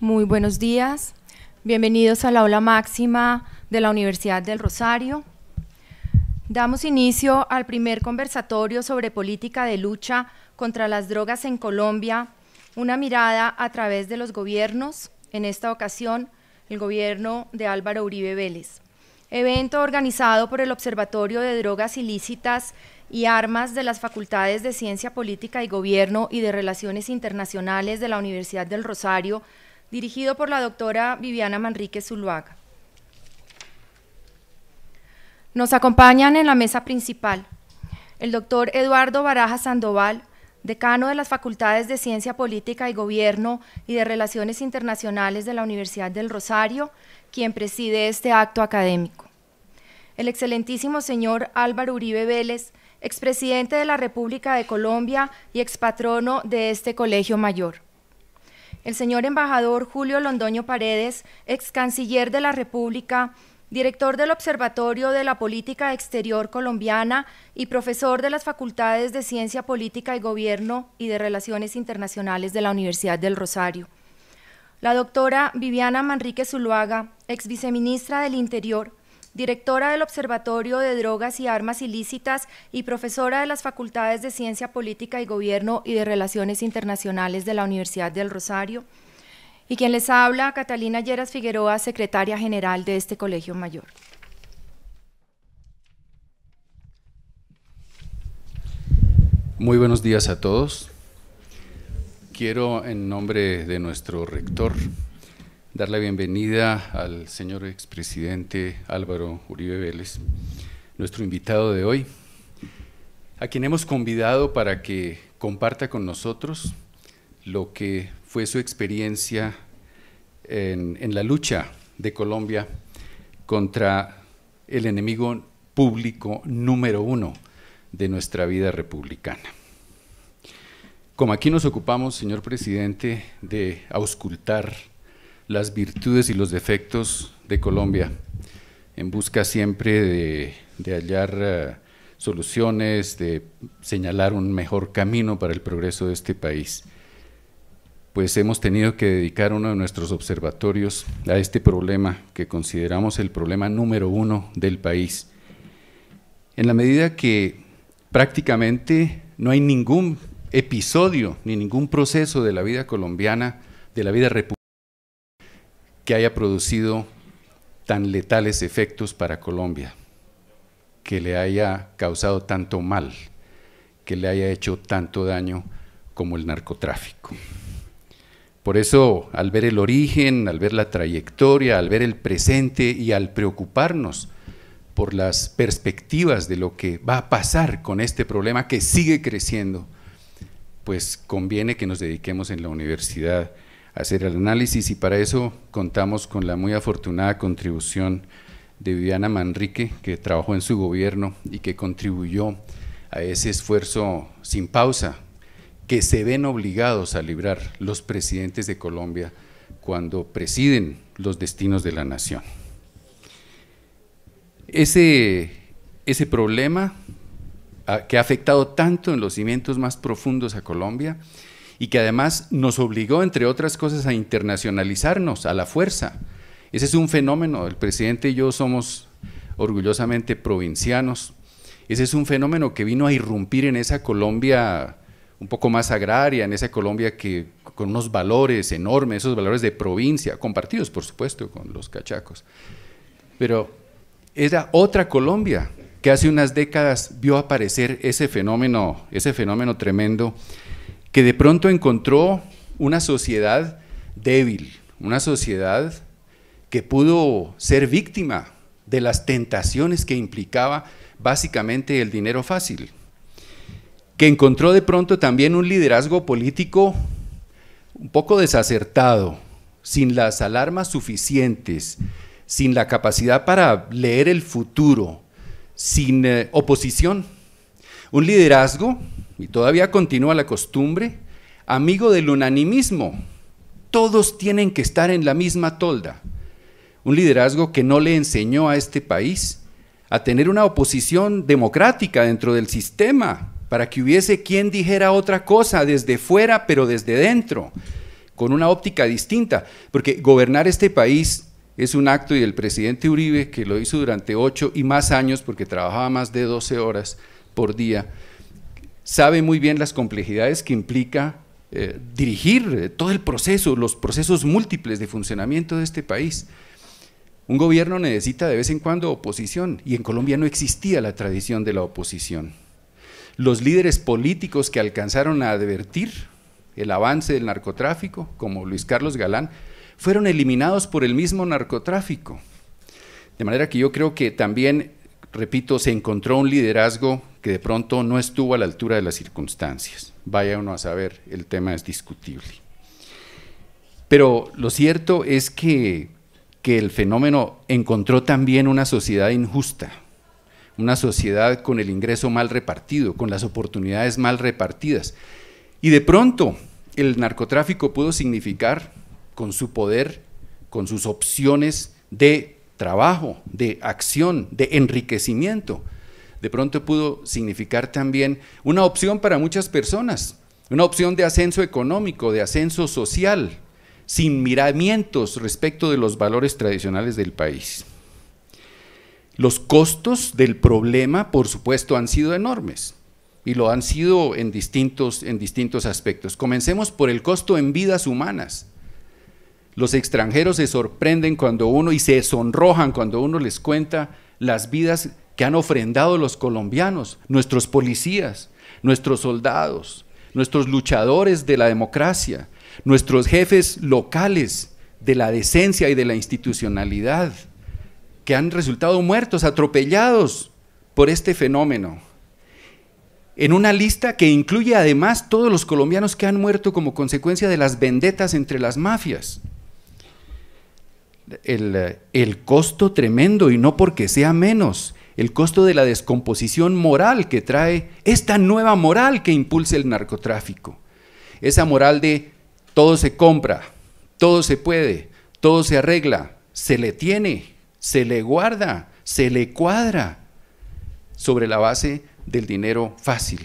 Muy buenos días, bienvenidos al aula máxima de la Universidad del Rosario. Damos inicio al primer conversatorio sobre política de lucha contra las drogas en Colombia, una mirada a través de los gobiernos, en esta ocasión el gobierno de Álvaro Uribe Vélez. Evento organizado por el Observatorio de Drogas Ilícitas y Armas de las Facultades de Ciencia Política y Gobierno y de Relaciones Internacionales de la Universidad del Rosario, dirigido por la doctora Viviana Manrique Zuluaga. Nos acompañan en la mesa principal el doctor Eduardo Baraja Sandoval, decano de las Facultades de Ciencia Política y Gobierno y de Relaciones Internacionales de la Universidad del Rosario, quien preside este acto académico. El excelentísimo señor Álvaro Uribe Vélez, expresidente de la República de Colombia y expatrono de este colegio mayor. El señor embajador Julio Londoño Paredes, ex canciller de la República, director del Observatorio de la Política Exterior Colombiana y profesor de las Facultades de Ciencia Política y Gobierno y de Relaciones Internacionales de la Universidad del Rosario. La doctora Viviana Manrique Zuluaga, ex viceministra del Interior, directora del Observatorio de Drogas y Armas Ilícitas y profesora de las Facultades de Ciencia Política y Gobierno y de Relaciones Internacionales de la Universidad del Rosario, y quien les habla, Catalina Lleras Figueroa, secretaria general de este colegio mayor. Muy buenos días a todos. Quiero, en nombre de nuestro rector, dar la bienvenida al señor expresidente Álvaro Uribe Vélez, nuestro invitado de hoy, a quien hemos convidado para que comparta con nosotros lo que fue su experiencia en la lucha de Colombia contra el enemigo público número uno de nuestra vida republicana. Como aquí nos ocupamos, señor presidente, de auscultar las virtudes y los defectos de Colombia, en busca siempre de hallar soluciones, de señalar un mejor camino para el progreso de este país, pues hemos tenido que dedicar uno de nuestros observatorios a este problema que consideramos el problema número uno del país, en la medida que prácticamente no hay ningún episodio ni ningún proceso de la vida colombiana, de la vida republicana, que haya producido tan letales efectos para Colombia, que le haya causado tanto mal, que le haya hecho tanto daño como el narcotráfico. Por eso, al ver el origen, al ver la trayectoria, al ver el presente y al preocuparnos por las perspectivas de lo que va a pasar con este problema que sigue creciendo, pues conviene que nos dediquemos en la universidad a hacer el análisis, y para eso contamos con la muy afortunada contribución de Viviana Manrique, que trabajó en su gobierno y que contribuyó a ese esfuerzo sin pausa que se ven obligados a librar los presidentes de Colombia cuando presiden los destinos de la nación. Ese problema que ha afectado tanto en los cimientos más profundos a Colombia y que además nos obligó, entre otras cosas, a internacionalizarnos a la fuerza. Ese es un fenómeno, el presidente y yo somos orgullosamente provincianos. Ese es un fenómeno que vino a irrumpir en esa Colombia un poco más agraria, en esa Colombia que con unos valores enormes, esos valores de provincia, compartidos por supuesto con los cachacos, pero era otra Colombia que hace unas décadas vio aparecer ese fenómeno tremendo, que de pronto encontró una sociedad débil, una sociedad que pudo ser víctima de las tentaciones que implicaba básicamente el dinero fácil, que encontró de pronto también un liderazgo político un poco desacertado, sin las alarmas suficientes, sin la capacidad para leer el futuro, sin oposición, un liderazgo, y todavía continúa la costumbre, amigo del unanimismo, todos tienen que estar en la misma tolda, un liderazgo que no le enseñó a este país a tener una oposición democrática dentro del sistema, para que hubiese quien dijera otra cosa desde fuera, pero desde dentro, con una óptica distinta, porque gobernar este país es un acto, y el presidente Uribe, que lo hizo durante 8 y más años, porque trabajaba más de 12 horas por día, sabe muy bien las complejidades que implica dirigir todo el proceso, los procesos múltiples de funcionamiento de este país. Un gobierno necesita de vez en cuando oposición, y en Colombia no existía la tradición de la oposición. Los líderes políticos que alcanzaron a advertir el avance del narcotráfico, como Luis Carlos Galán, fueron eliminados por el mismo narcotráfico. De manera que yo creo que también, repito, se encontró un liderazgo que de pronto no estuvo a la altura de las circunstancias. Vaya uno a saber, el tema es discutible. Pero lo cierto es que el fenómeno encontró también una sociedad injusta, una sociedad con el ingreso mal repartido, con las oportunidades mal repartidas. Y de pronto el narcotráfico pudo significar, con su poder, con sus opciones de trabajo, de acción, de enriquecimiento, de pronto pudo significar también una opción para muchas personas, una opción de ascenso económico, de ascenso social, sin miramientos respecto de los valores tradicionales del país. Los costos del problema, por supuesto, han sido enormes, y lo han sido en distintos aspectos. Comencemos por el costo en vidas humanas. Los extranjeros se sorprenden cuando uno, y se sonrojan cuando uno les cuenta las vidas que han ofrendado los colombianos, nuestros policías, nuestros soldados, nuestros luchadores de la democracia, nuestros jefes locales de la decencia y de la institucionalidad, que han resultado muertos, atropellados por este fenómeno. En una lista que incluye además todos los colombianos que han muerto como consecuencia de las vendetas entre las mafias. El costo tremendo, y no porque sea menos, el costo de la descomposición moral que trae esta nueva moral que impulsa el narcotráfico. Esa moral de todo se compra, todo se puede, todo se arregla, se le tiene, se le guarda, se le cuadra, sobre la base del dinero fácil.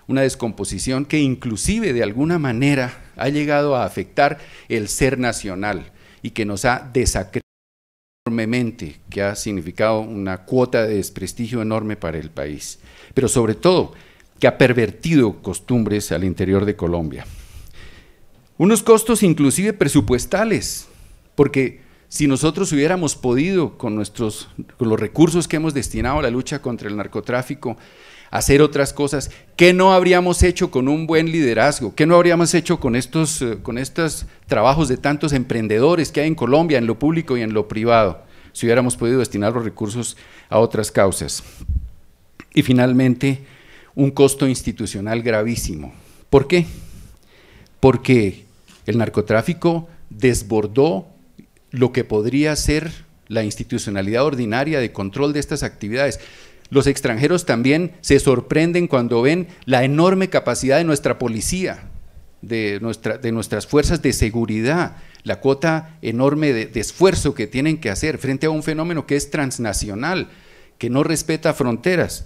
Una descomposición que inclusive de alguna manera ha llegado a afectar el ser nacional y que nos ha desacreditado enormemente, que ha significado una cuota de desprestigio enorme para el país, pero sobre todo que ha pervertido costumbres al interior de Colombia. Unos costos inclusive presupuestales, porque si nosotros hubiéramos podido con los recursos que hemos destinado a la lucha contra el narcotráfico hacer otras cosas, ¿qué no habríamos hecho con un buen liderazgo? ¿Qué no habríamos hecho con estos trabajos de tantos emprendedores que hay en Colombia, en lo público y en lo privado, si hubiéramos podido destinar los recursos a otras causas? Y finalmente, un costo institucional gravísimo. ¿Por qué? Porque el narcotráfico desbordó lo que podría ser la institucionalidad ordinaria de control de estas actividades. Los extranjeros también se sorprenden cuando ven la enorme capacidad de nuestra policía, de nuestras fuerzas de seguridad, la cuota enorme de esfuerzo que tienen que hacer frente a un fenómeno que es transnacional, que no respeta fronteras.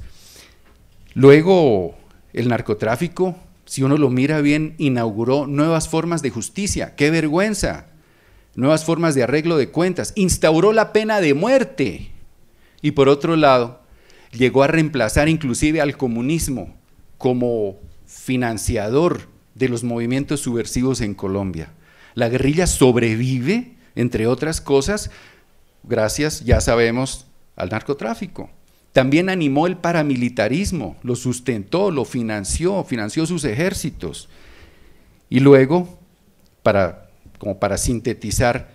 Luego, el narcotráfico, si uno lo mira bien, inauguró nuevas formas de justicia. ¡Qué vergüenza! Nuevas formas de arreglo de cuentas, instauró la pena de muerte y por otro lado llegó a reemplazar inclusive al comunismo como financiador de los movimientos subversivos en Colombia. La guerrilla sobrevive, entre otras cosas, gracias, ya sabemos, al narcotráfico. También animó el paramilitarismo, lo sustentó, lo financió sus ejércitos. Y luego, como para sintetizar,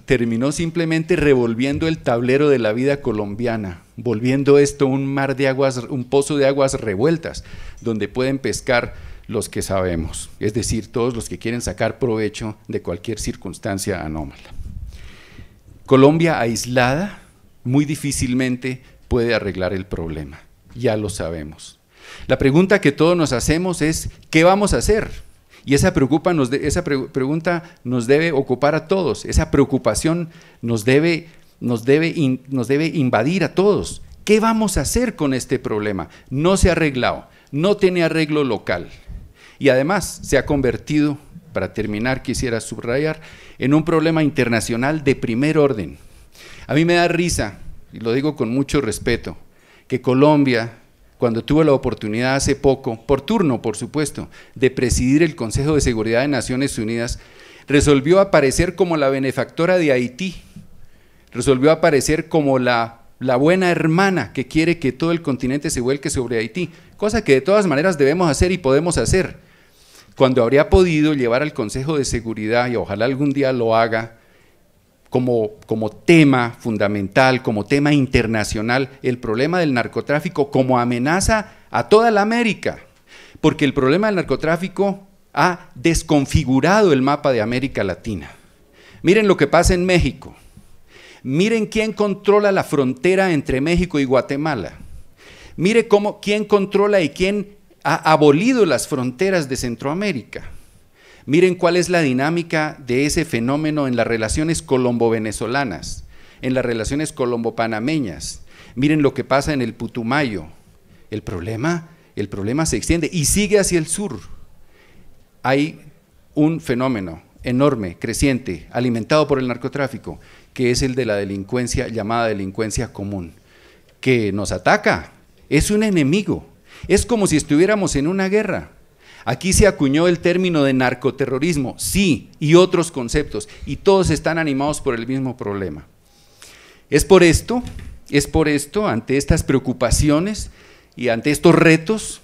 terminó simplemente revolviendo el tablero de la vida colombiana, volviendo esto un mar de aguas, un pozo de aguas revueltas, donde pueden pescar los que sabemos, es decir, todos los que quieren sacar provecho de cualquier circunstancia anómala. Colombia aislada muy difícilmente puede arreglar el problema, ya lo sabemos. La pregunta que todos nos hacemos es, ¿qué vamos a hacer? Y esa pregunta nos debe ocupar a todos, esa preocupación nos debe invadir a todos. ¿Qué vamos a hacer con este problema? No se ha arreglado, no tiene arreglo local y además se ha convertido para terminar, quisiera subrayar en un problema internacional de primer orden. A mí me da risa, y lo digo con mucho respeto, que Colombia, cuando tuvo la oportunidad hace poco, por turno por supuesto, de presidir el Consejo de Seguridad de Naciones Unidas, resolvió aparecer como la benefactora de Haití, resolvió aparecer como la buena hermana que quiere que todo el continente se vuelque sobre Haití, cosa que de todas maneras debemos hacer y podemos hacer, cuando habría podido llevar al Consejo de Seguridad, y ojalá algún día lo haga, como tema fundamental, como tema internacional, el problema del narcotráfico como amenaza a toda la América, porque el problema del narcotráfico ha desconfigurado el mapa de América Latina. Miren lo que pasa en México, miren quién controla la frontera entre México y Guatemala, mire quién controla y quién ha abolido las fronteras de Centroamérica. Miren cuál es la dinámica de ese fenómeno en las relaciones colombo-venezolanas, en las relaciones colombo-panameñas. Miren lo que pasa en el Putumayo. El problema se extiende y sigue hacia el sur. Hay un fenómeno enorme, creciente, alimentado por el narcotráfico, que es el de la delincuencia llamada delincuencia común, que nos ataca, es un enemigo, es como si estuviéramos en una guerra. Aquí se acuñó el término de narcoterrorismo, sí, y otros conceptos, y todos están animados por el mismo problema. Es por esto, ante estas preocupaciones y ante estos retos,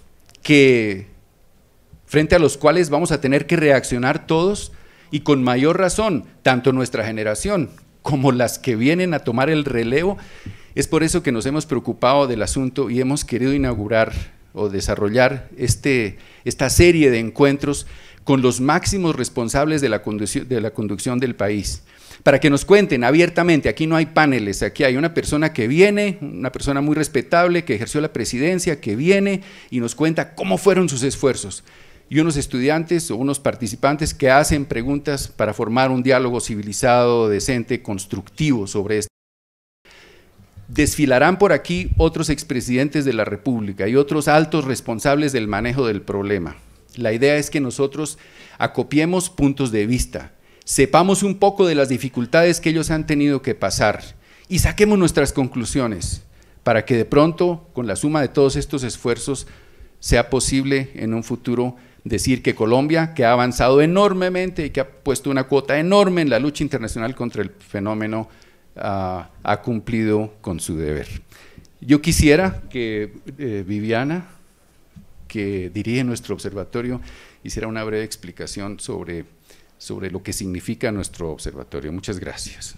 frente a los cuales vamos a tener que reaccionar todos, y con mayor razón, tanto nuestra generación como las que vienen a tomar el relevo, es por eso que nos hemos preocupado del asunto y hemos querido inaugurar o desarrollar esta serie de encuentros con los máximos responsables de la conducción del país, para que nos cuenten abiertamente. Aquí no hay paneles, aquí hay una persona que viene, una persona muy respetable que ejerció la presidencia, que viene y nos cuenta cómo fueron sus esfuerzos, y unos estudiantes o unos participantes que hacen preguntas para formar un diálogo civilizado, decente, constructivo sobre esto. Desfilarán por aquí otros expresidentes de la República y otros altos responsables del manejo del problema. La idea es que nosotros acopiemos puntos de vista, sepamos un poco de las dificultades que ellos han tenido que pasar y saquemos nuestras conclusiones para que de pronto, con la suma de todos estos esfuerzos, sea posible en un futuro decir que Colombia, que ha avanzado enormemente y que ha puesto una cuota enorme en la lucha internacional contra el fenómeno, ha cumplido con su deber. Yo quisiera que Viviana, que dirige nuestro observatorio, hiciera una breve explicación sobre lo que significa nuestro observatorio. Muchas gracias.